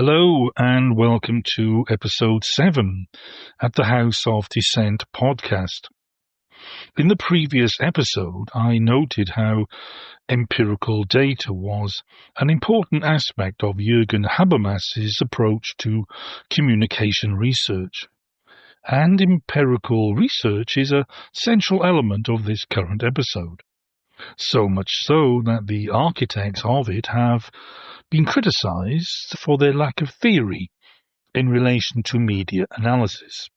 Hello and welcome to episode 7 at the House of Dissent podcast. In the previous episode, I noted how empirical data was an important aspect of Jürgen Habermas's approach to communication research. And empirical research is a central element of this current episode. So much so that the architects of it have been criticised for their lack of theory in relation to media analysis.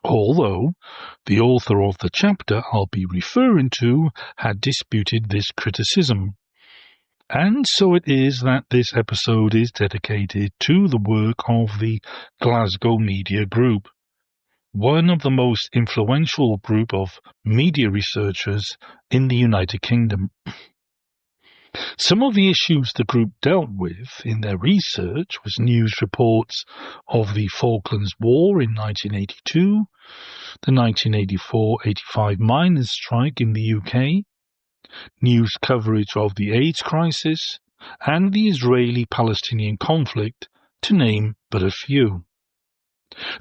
Although the author of the chapter I'll be referring to had disputed this criticism. And so it is that this episode is dedicated to the work of the Glasgow Media Group, one of the most influential group of media researchers in the United Kingdom. Some of the issues the group dealt with in their research was news reports of the Falklands War in 1982, the 1984-85 miners' strike in the UK, news coverage of the AIDS crisis, and the Israeli-Palestinian conflict, to name but a few.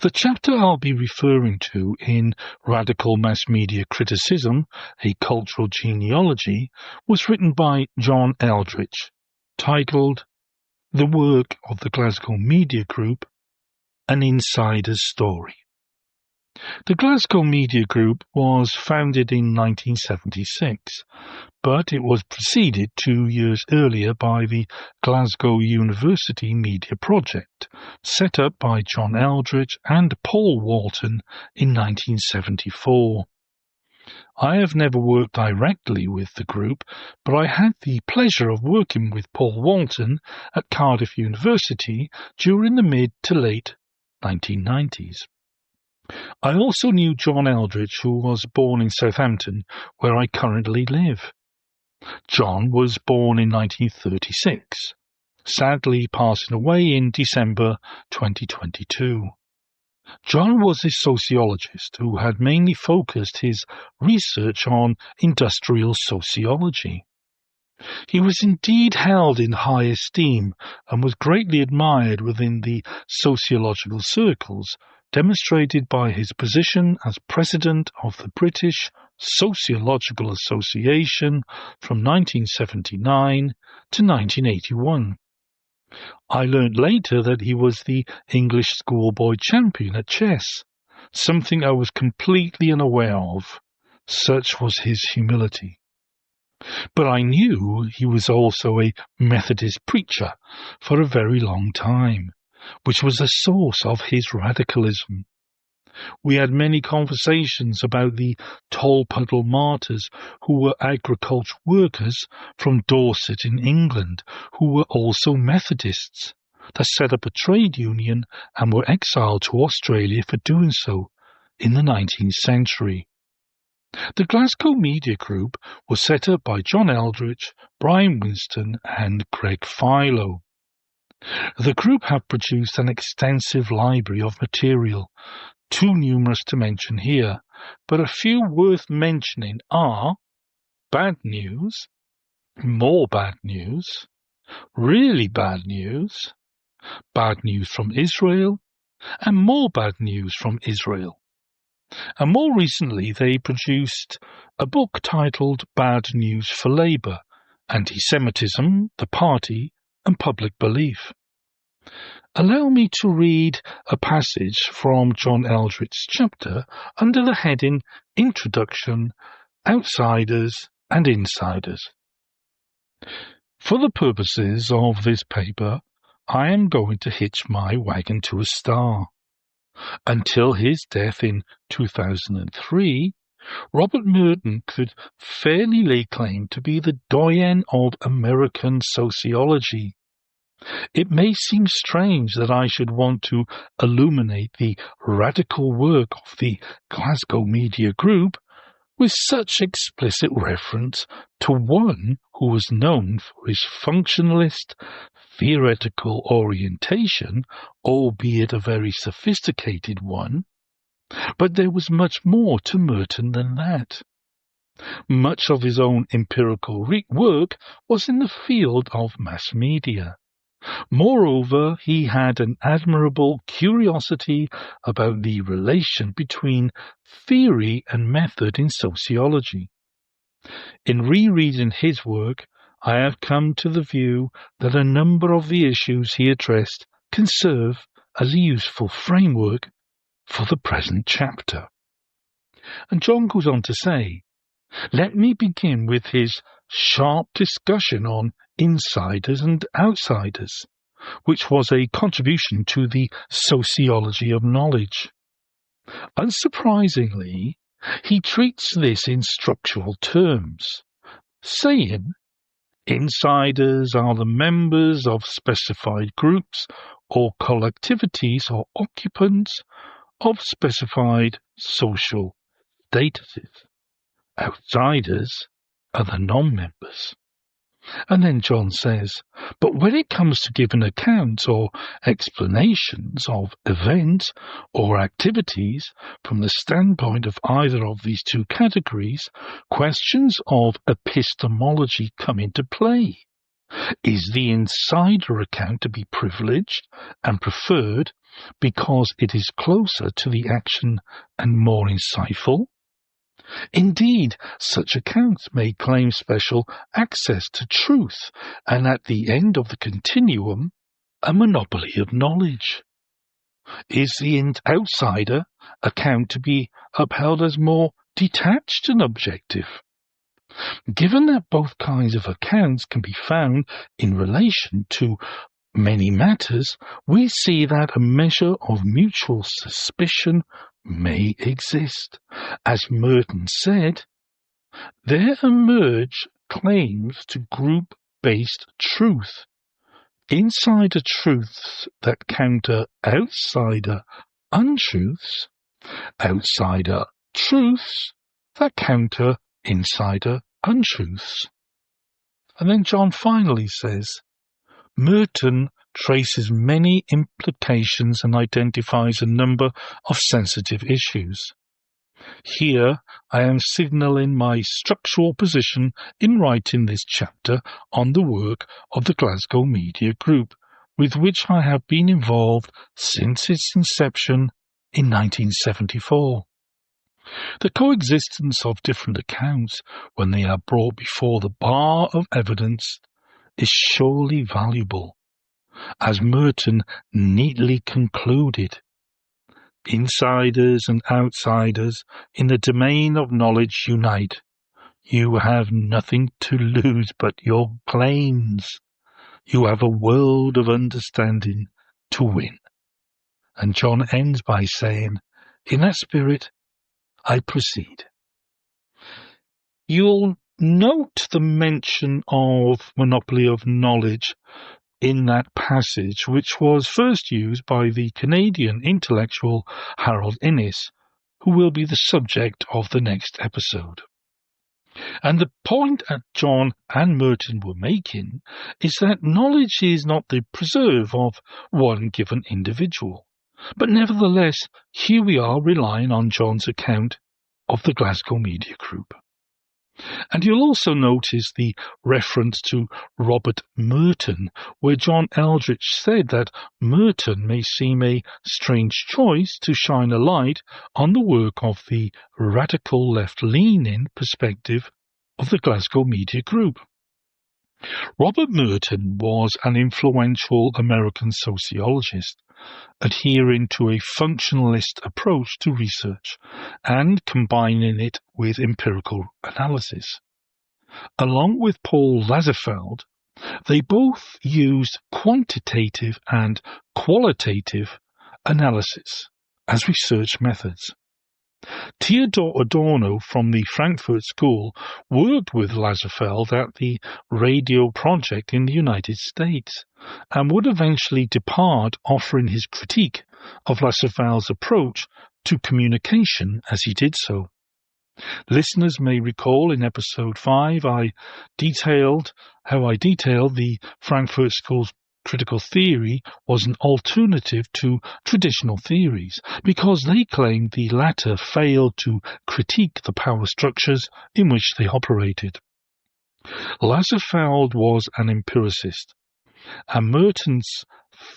The chapter I'll be referring to in Radical Mass Media Criticism, A Cultural Genealogy, was written by John Eldridge, titled The Work of the Glasgow Media Group, An Insider's Story. The Glasgow Media Group was founded in 1976, but it was preceded 2 years earlier by the Glasgow University Media Project, set up by John Eldridge and Paul Walton in 1974. I have never worked directly with the group, but I had the pleasure of working with Paul Walton at Cardiff University during the mid to late 1990s. I also knew John Eldridge, who was born in Southampton, where I currently live. John was born in 1936, sadly passing away in December 2022. John was a sociologist who had mainly focused his research on industrial sociology. He was indeed held in high esteem and was greatly admired within the sociological circles, demonstrated by his position as president of the British Sociological Association from 1979 to 1981. I learnt later that he was the English schoolboy champion at chess, something I was completely unaware of. Such was his humility. But I knew he was also a Methodist preacher for a very long time, which was the source of his radicalism. We had many conversations about the Tolpuddle martyrs, who were agricultural workers from Dorset in England, who were also Methodists, that set up a trade union and were exiled to Australia for doing so in the 19th century. The Glasgow Media Group was set up by John Eldridge, Brian Winston and Greg Philo. The group have produced an extensive library of material, too numerous to mention here, but a few worth mentioning are bad news, more bad news, really bad news from Israel, and more bad news from Israel. And more recently they produced a book titled Bad News for Labour, Anti-Semitism, the Party, and Public Belief. Allow me to read a passage from John Eldridge's chapter under the heading Introduction, Outsiders and Insiders. For the purposes of this paper, I am going to hitch my wagon to a star. Until his death in 2003, Robert Merton could fairly lay claim to be the doyen of American sociology. It may seem strange that I should want to illuminate the radical work of the Glasgow Media Group with such explicit reference to one who was known for his functionalist, theoretical orientation, albeit a very sophisticated one, but there was much more to Merton than that. Much of his own empirical work was in the field of mass media. Moreover, he had an admirable curiosity about the relation between theory and method in sociology. In rereading his work, I have come to the view that a number of the issues he addressed can serve as a useful framework for the present chapter. And John goes on to say, let me begin with his sharp discussion on insiders and outsiders, which was a contribution to the sociology of knowledge. Unsurprisingly, he treats this in structural terms, saying, insiders are the members of specified groups or collectivities or occupants of specified social statuses. Outsiders are the non-members. And then John says, but when it comes to giving accounts or explanations of events or activities from the standpoint of either of these two categories, questions of epistemology come into play. Is the insider account to be privileged and preferred because it is closer to the action and more insightful? Indeed, such accounts may claim special access to truth and at the end of the continuum, a monopoly of knowledge. Is the outsider account to be upheld as more detached and objective? Given that both kinds of accounts can be found in relation to many matters, we see that a measure of mutual suspicion may exist. As Merton said, there emerge claims to group-based truth, insider truths that counter outsider untruths, outsider truths that counter insider untruths. And then John finally says, Merton traces many implications and identifies a number of sensitive issues. Here I am signalling my structural position in writing this chapter on the work of the Glasgow Media Group, with which I have been involved since its inception in 1974. The coexistence of different accounts, when they are brought before the bar of evidence, is surely valuable. As Merton neatly concluded, insiders and outsiders in the domain of knowledge unite. You have nothing to lose but your claims. You have a world of understanding to win. And John ends by saying, in that spirit, I proceed. You'll note the mention of monopoly of knowledge in that passage, which was first used by the Canadian intellectual Harold Innis, who will be the subject of the next episode. And the point that John and Merton were making is that knowledge is not the preserve of one given individual. But nevertheless, here we are relying on John's account of the Glasgow Media Group. And you'll also notice the reference to Robert Merton, where John Eldridge said that Merton may seem a strange choice to shine a light on the work of the radical left-leaning perspective of the Glasgow Media Group. Robert Merton was an influential American sociologist, adhering to a functionalist approach to research and combining it with empirical analysis. Along with Paul Lazarsfeld, they both used quantitative and qualitative analysis as research methods. Theodor Adorno from the Frankfurt School worked with Lazarsfeld at the Radio Project in the United States and would eventually depart, offering his critique of Lazarsfeld's approach to communication as he did so. Listeners may recall in episode 5 I detailed the Frankfurt School's critical theory was an alternative to traditional theories, because they claimed the latter failed to critique the power structures in which they operated. Lazarsfeld was an empiricist, and Merton's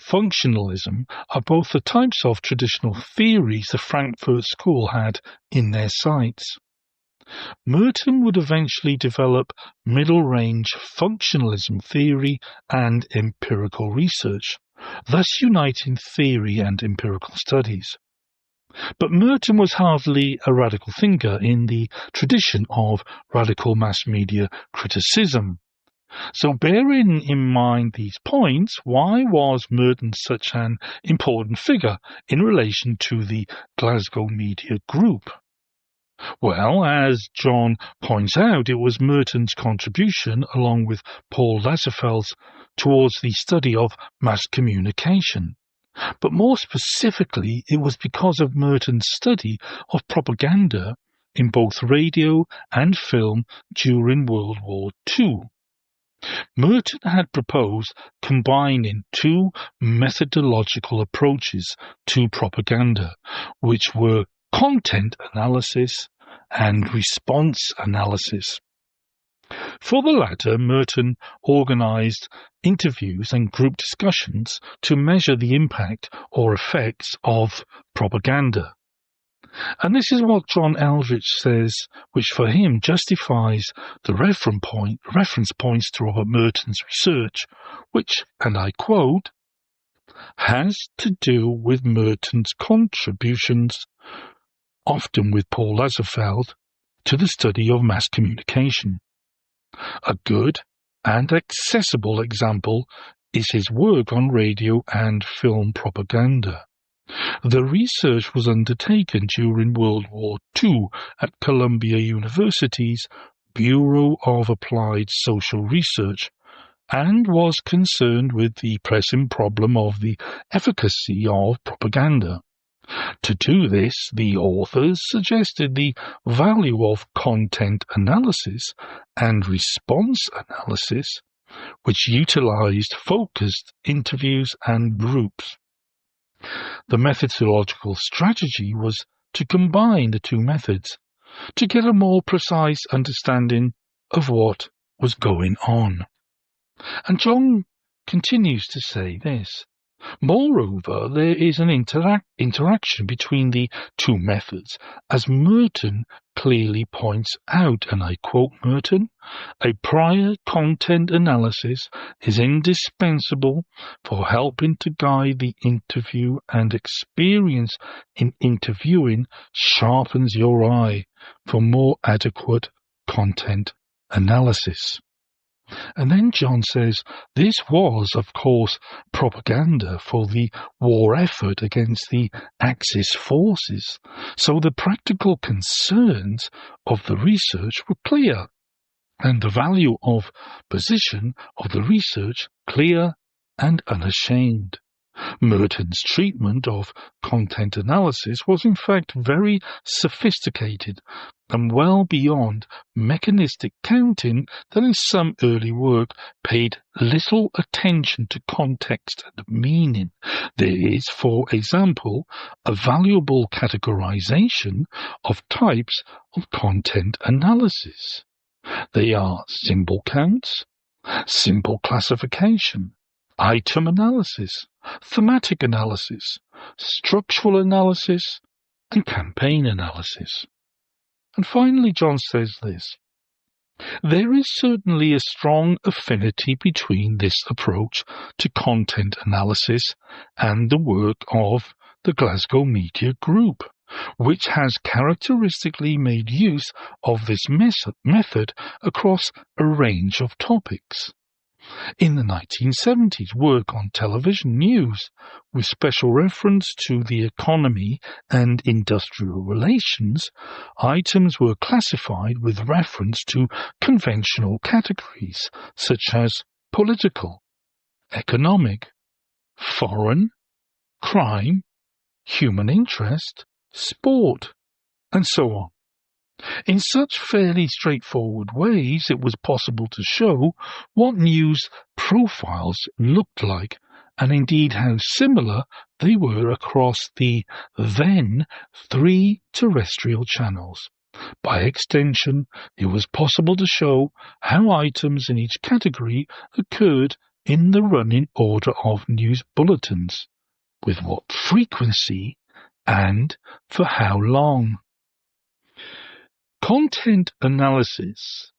functionalism are both the types of traditional theories the Frankfurt School had in their sights. Merton would eventually develop middle-range functionalism theory and empirical research, thus uniting theory and empirical studies. But Merton was hardly a radical thinker in the tradition of radical mass media criticism. So bearing in mind these points, why was Merton such an important figure in relation to the Glasgow Media Group? Well, as John points out, it was Merton's contribution, along with Paul Lazarsfeld's, towards the study of mass communication. But more specifically, it was because of Merton's study of propaganda in both radio and film during World War II. Merton had proposed combining two methodological approaches to propaganda, which were content analysis and response analysis. For the latter, Merton organised interviews and group discussions to measure the impact or effects of propaganda. And this is what John Eldridge says, which for him justifies the reference points to Robert Merton's research, which, and I quote, has to do with Merton's contributions, often with Paul Lazarsfeld, to the study of mass communication. A good and accessible example is his work on radio and film propaganda. The research was undertaken during World War II at Columbia University's Bureau of Applied Social Research and was concerned with the pressing problem of the efficacy of propaganda. To do this, the authors suggested the value of content analysis and response analysis, which utilized focused interviews and groups. The methodological strategy was to combine the two methods to get a more precise understanding of what was going on. And John continues to say this. Moreover, there is an interaction between the two methods, as Merton clearly points out, and I quote Merton, "A prior content analysis is indispensable for helping to guide the interview, and experience in interviewing sharpens your eye for more adequate content analysis." And then John says, this was, of course, propaganda for the war effort against the Axis forces, so the practical concerns of the research were clear, and the value of position of the research clear and unashamed. Merton's treatment of content analysis was in fact very sophisticated and well beyond mechanistic counting that in some early work paid little attention to context and meaning. There is, for example, a valuable categorization of types of content analysis. They are symbol counts, symbol classification, item analysis, thematic analysis, structural analysis, and campaign analysis. And finally, John says this. There is certainly a strong affinity between this approach to content analysis and the work of the Glasgow Media Group, which has characteristically made use of this method across a range of topics. In the 1970s, work on television news, with special reference to the economy and industrial relations, items were classified with reference to conventional categories such as political, economic, foreign, crime, human interest, sport, and so on. In such fairly straightforward ways, it was possible to show what news profiles looked like, and indeed how similar they were across the then 3 terrestrial channels. By extension, it was possible to show how items in each category occurred in the running order of news bulletins, with what frequency, and for how long. Content analysis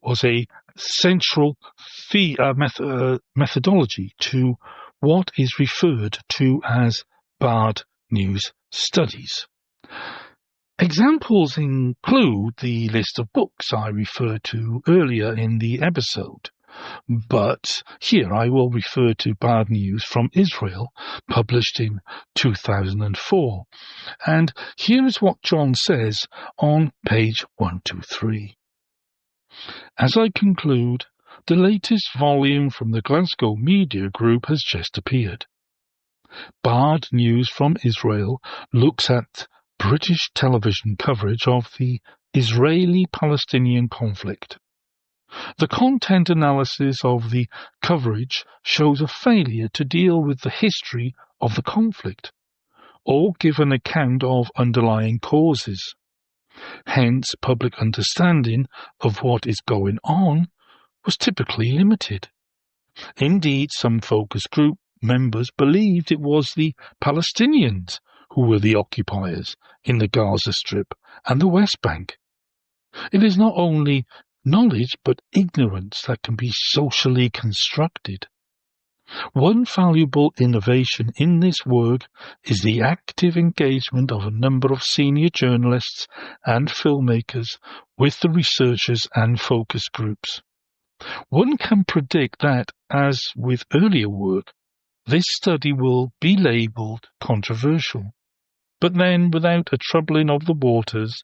was a central methodology to what is referred to as bad news studies. Examples include the list of books I referred to earlier in the episode, but here I will refer to Bad News from Israel, published in 2004. And here is what John says on page 123. As I conclude, the latest volume from the Glasgow Media Group has just appeared. Bad News from Israel looks at British television coverage of the Israeli-Palestinian conflict. The content analysis of the coverage shows a failure to deal with the history of the conflict, or give an account of underlying causes. Hence, public understanding of what is going on was typically limited. Indeed, some focus group members believed it was the Palestinians who were the occupiers in the Gaza Strip and the West Bank. It is not only knowledge but ignorance that can be socially constructed. One valuable innovation in this work is the active engagement of a number of senior journalists and filmmakers with the researchers and focus groups. One can predict that, as with earlier work, this study will be labelled controversial. But then, without a troubling of the waters,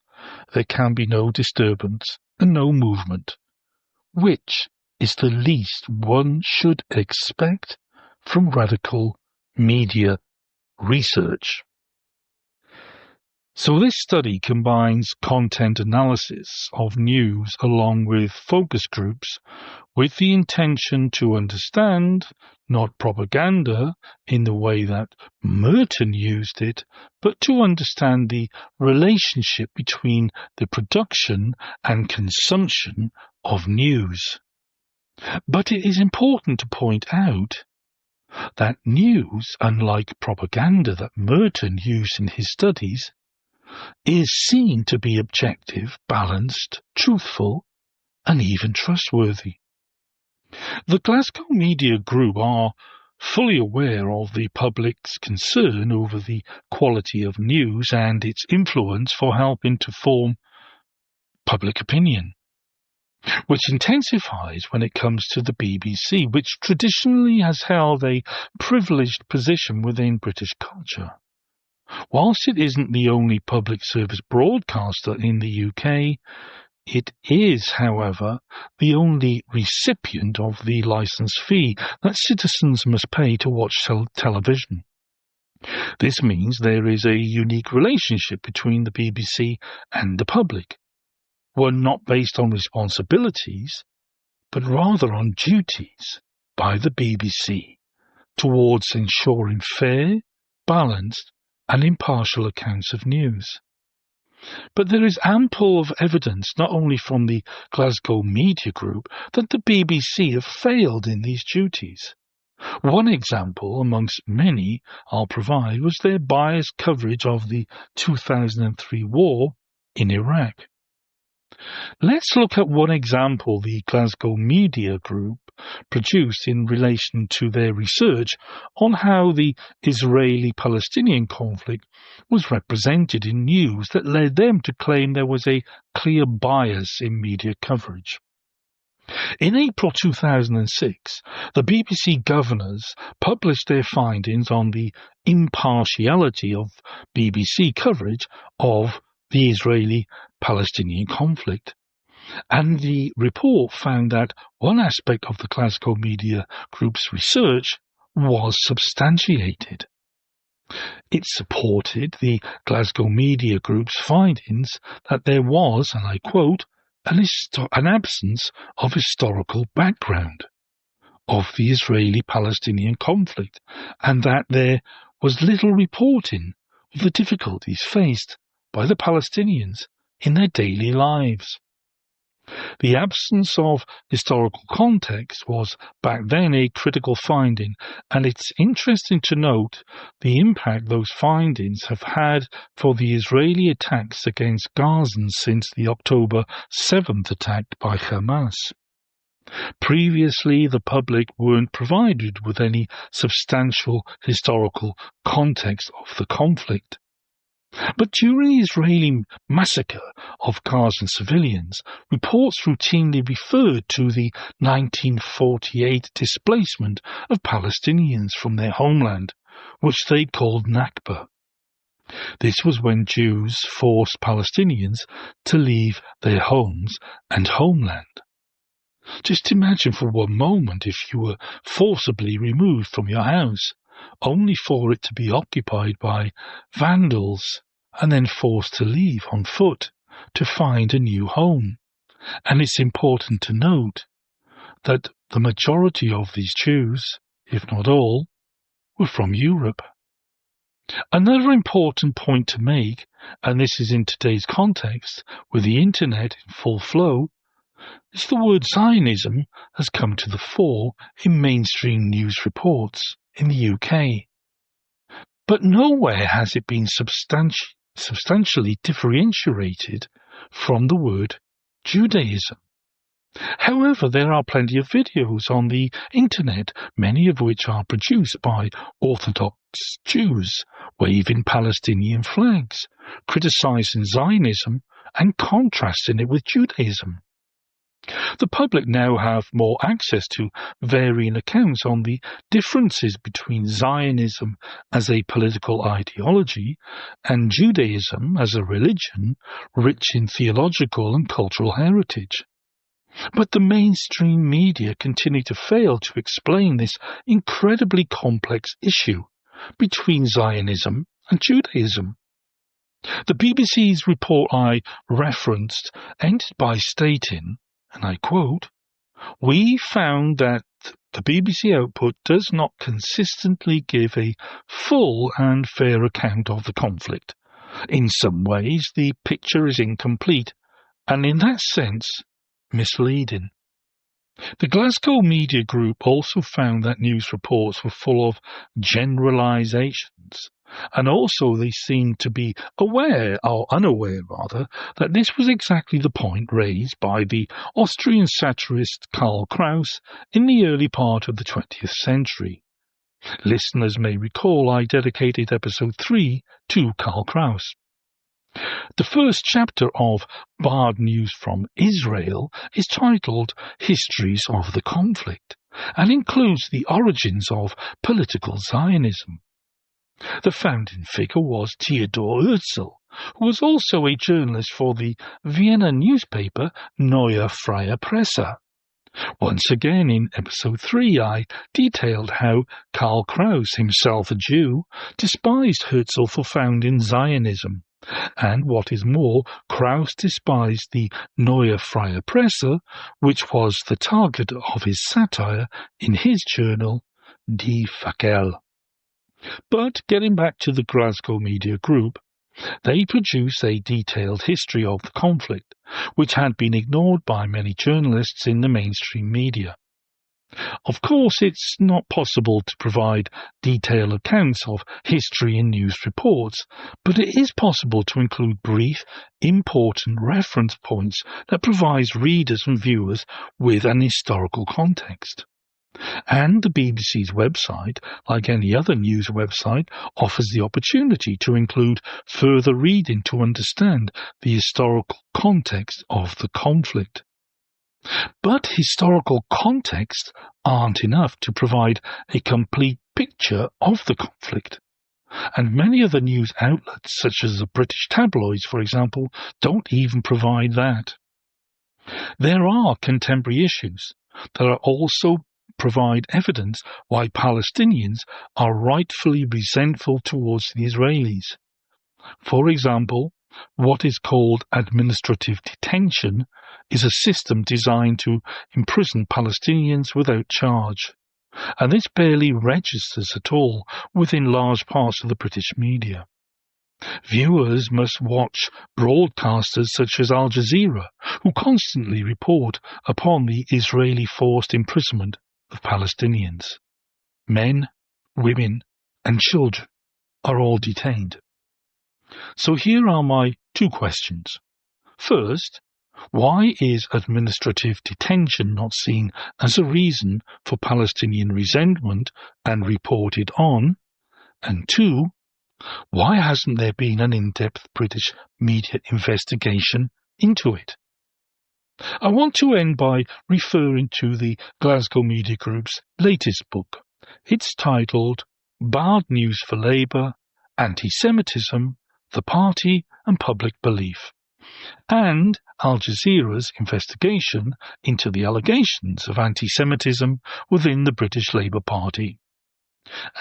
there can be no disturbance and no movement, which is the least one should expect from radical media research. So this study combines content analysis of news along with focus groups with the intention to understand, not propaganda in the way that Merton used it, but to understand the relationship between the production and consumption of news. But it is important to point out that news, unlike propaganda that Merton used in his studies, is seen to be objective, balanced, truthful, and even trustworthy. The Glasgow Media Group are fully aware of the public's concern over the quality of news and its influence for helping to form public opinion, which intensifies when it comes to the BBC, which traditionally has held a privileged position within British culture. Whilst it isn't the only public service broadcaster in the UK, it is, however, the only recipient of the licence fee that citizens must pay to watch television. This means there is a unique relationship between the BBC and the public, one not based on responsibilities, but rather on duties by the BBC towards ensuring fair, balanced, and impartial accounts of news. But there is ample of evidence, not only from the Glasgow Media Group, that the BBC have failed in these duties. One example, amongst many I'll provide, was their biased coverage of the 2003 war in Iraq. Let's look at one example the Glasgow Media Group produced in relation to their research on how the Israeli-Palestinian conflict was represented in news that led them to claim there was a clear bias in media coverage. In April 2006, the BBC governors published their findings on the impartiality of BBC coverage of the Israeli-Palestinian conflict. And the report found that one aspect of the Glasgow Media Group's research was substantiated. It supported the Glasgow Media Group's findings that there was, and I quote, an absence of historical background of the Israeli-Palestinian conflict, and that there was little reporting of the difficulties faced by the Palestinians in their daily lives. The absence of historical context was back then a critical finding, and it's interesting to note the impact those findings have had for the Israeli attacks against Gazans since the October 7th attack by Hamas. Previously, the public weren't provided with any substantial historical context of the conflict. But during the Israeli massacre of Gazan civilians, reports routinely referred to the 1948 displacement of Palestinians from their homeland, which they called Nakba. This was when Jews forced Palestinians to leave their homes and homeland. Just imagine for one moment if you were forcibly removed from your house, only for it to be occupied by vandals, and then forced to leave on foot to find a new home. And it's important to note that the majority of these Jews, if not all, were from Europe. Another important point to make, and this is in today's context, with the internet in full flow, is the word Zionism has come to the fore in mainstream news reports in the UK. But nowhere has it been substantially differentiated from the word Judaism. However, there are plenty of videos on the internet, many of which are produced by Orthodox Jews, waving Palestinian flags, criticizing Zionism and contrasting it with Judaism. The public now have more access to varying accounts on the differences between Zionism as a political ideology and Judaism as a religion rich in theological and cultural heritage. But the mainstream media continue to fail to explain this incredibly complex issue between Zionism and Judaism. The BBC's report I referenced ended by stating, and I quote, "We found that the BBC output does not consistently give a full and fair account of the conflict. In some ways, the picture is incomplete, and in that sense, misleading." The Glasgow Media Group also found that news reports were full of generalisations, and also they seemed to be aware, or unaware rather, that this was exactly the point raised by the Austrian satirist Karl Kraus in the early part of the 20th century. Listeners may recall I dedicated episode 3 to Karl Kraus. The first chapter of Bad News from Israel is titled Histories of the Conflict and includes the origins of political Zionism. The founding figure was Theodor Herzl, who was also a journalist for the Vienna newspaper Neue Freie Presse. Once again, in episode 3, I detailed how Karl Kraus, himself a Jew, despised Herzl for founding Zionism. And what is more, Kraus despised the Neue Freie Presse, which was the target of his satire in his journal, Die Fackel. But getting back to the Glasgow Media Group, they produce a detailed history of the conflict, which had been ignored by many journalists in the mainstream media. Of course, it's not possible to provide detailed accounts of history in news reports, but it is possible to include brief, important reference points that provides readers and viewers with an historical context. And the BBC's website, like any other news website, offers the opportunity to include further reading to understand the historical context of the conflict. But historical contexts aren't enough to provide a complete picture of the conflict. And many of the news outlets, such as the British tabloids, for example, don't even provide that. There are contemporary issues that are also provide evidence why Palestinians are rightfully resentful towards the Israelis. For example, what is called administrative detention is a system designed to imprison Palestinians without charge, and this barely registers at all within large parts of the British media. Viewers must watch broadcasters such as Al Jazeera, who constantly report upon the Israeli forced imprisonment of Palestinians. Men, women, and children are all detained. So here are my two questions. First, why is administrative detention not seen as a reason for Palestinian resentment and reported on? And two, why hasn't there been an in-depth British media investigation into it? I want to end by referring to the Glasgow Media Group's latest book. It's titled Bad News for Labour, Anti-Semitism, the Party and Public Belief, and Al Jazeera's investigation into the allegations of anti-Semitism within the British Labour Party.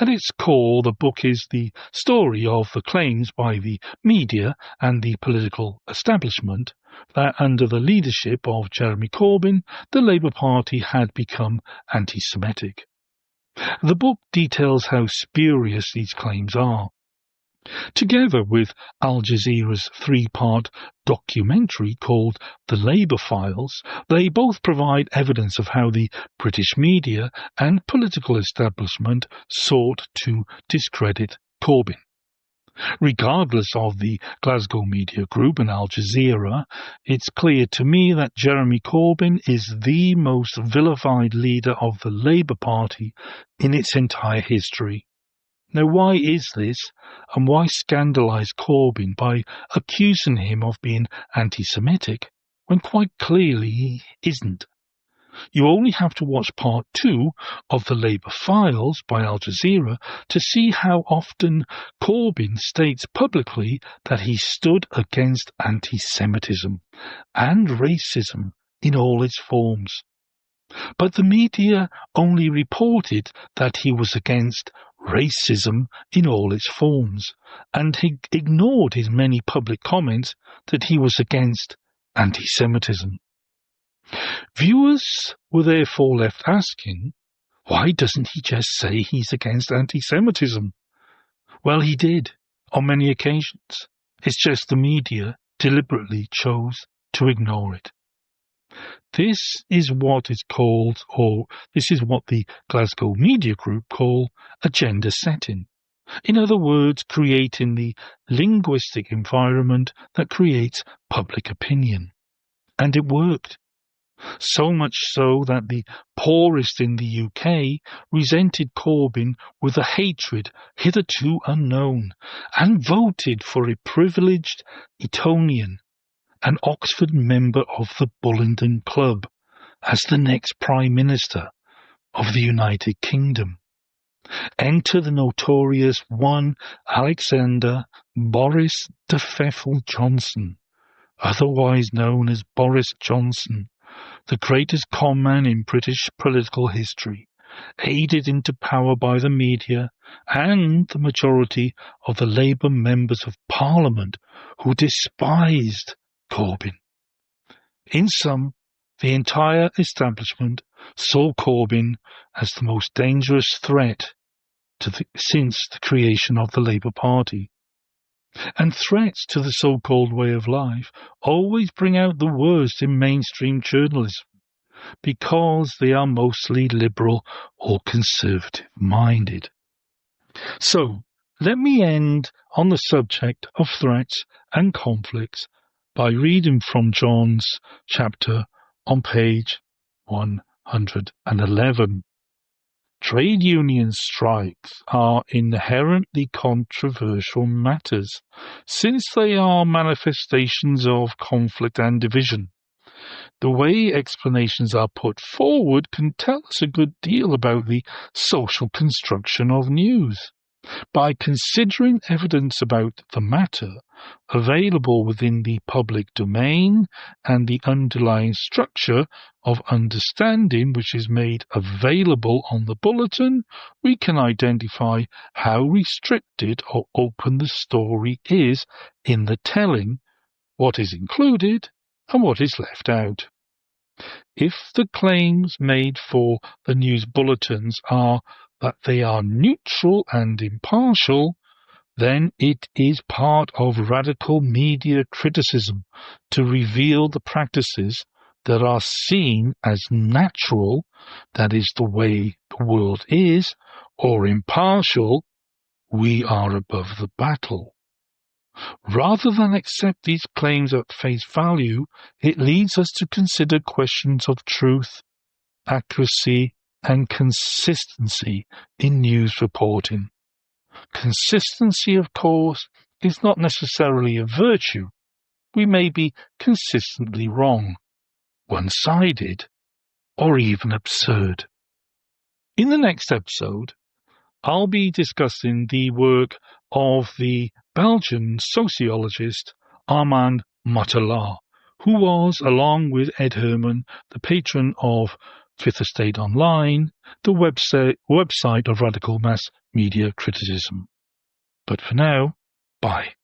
At its core, the book is the story of the claims by the media and the political establishment that under the leadership of Jeremy Corbyn, the Labour Party had become anti-Semitic. The book details how spurious these claims are. Together with Al Jazeera's three-part documentary called The Labour Files, they both provide evidence of how the British media and political establishment sought to discredit Corbyn. Regardless of the Glasgow Media Group and Al Jazeera, it's clear to me that Jeremy Corbyn is the most vilified leader of the Labour Party in its entire history. Now, why is this, and why scandalise Corbyn by accusing him of being anti-Semitic when quite clearly he isn't? You only have to watch part 2 of the Labour Files by Al Jazeera to see how often Corbyn states publicly that he stood against anti-Semitism and racism in all its forms. But the media only reported that he was against racism in all its forms, and he ignored his many public comments that he was against anti-Semitism. Viewers were therefore left asking, why doesn't he just say he's against anti-Semitism? Well, he did, on many occasions. It's just the media deliberately chose to ignore it. This is what is called, or this is what the Glasgow Media Group call agenda setting. In other words, creating the linguistic environment that creates public opinion. And it worked. So much so that the poorest in the UK resented Corbyn with a hatred hitherto unknown and voted for a privileged Etonian, an Oxford member of the Bullingdon Club, as the next Prime Minister of the United Kingdom. Enter the notorious one Alexander Boris de Pfeffel Johnson, otherwise known as Boris Johnson, the greatest conman in British political history, aided into power by the media and the majority of the Labour members of Parliament who despised Corbyn. In sum, the entire establishment saw Corbyn as the most dangerous threat since the creation of the Labour Party. And threats to the so-called way of life always bring out the worst in mainstream journalism, because they are mostly liberal or conservative-minded. So, let me end on the subject of threats and conflicts by reading from John's chapter on page 111. Trade union strikes are inherently controversial matters, since they are manifestations of conflict and division. The way explanations are put forward can tell us a good deal about the social construction of news. By considering evidence about the matter available within the public domain and the underlying structure of understanding which is made available on the bulletin, we can identify how restricted or open the story is in the telling, what is included and what is left out. If the claims made for the news bulletins are that they are neutral and impartial, then it is part of radical media criticism to reveal the practices that are seen as natural, that is the way the world is, or impartial, we are above the battle. Rather than accept these claims at face value, it leads us to consider questions of truth, accuracy, and consistency in news reporting. Consistency, of course, is not necessarily a virtue. We may be consistently wrong, one-sided, or even absurd. In the next episode, I'll be discussing the work of the Belgian sociologist Armand Mattelart, who was, along with Ed Herman, the patron of Fifth Estate Online, the website of radical mass media criticism. But for now, bye.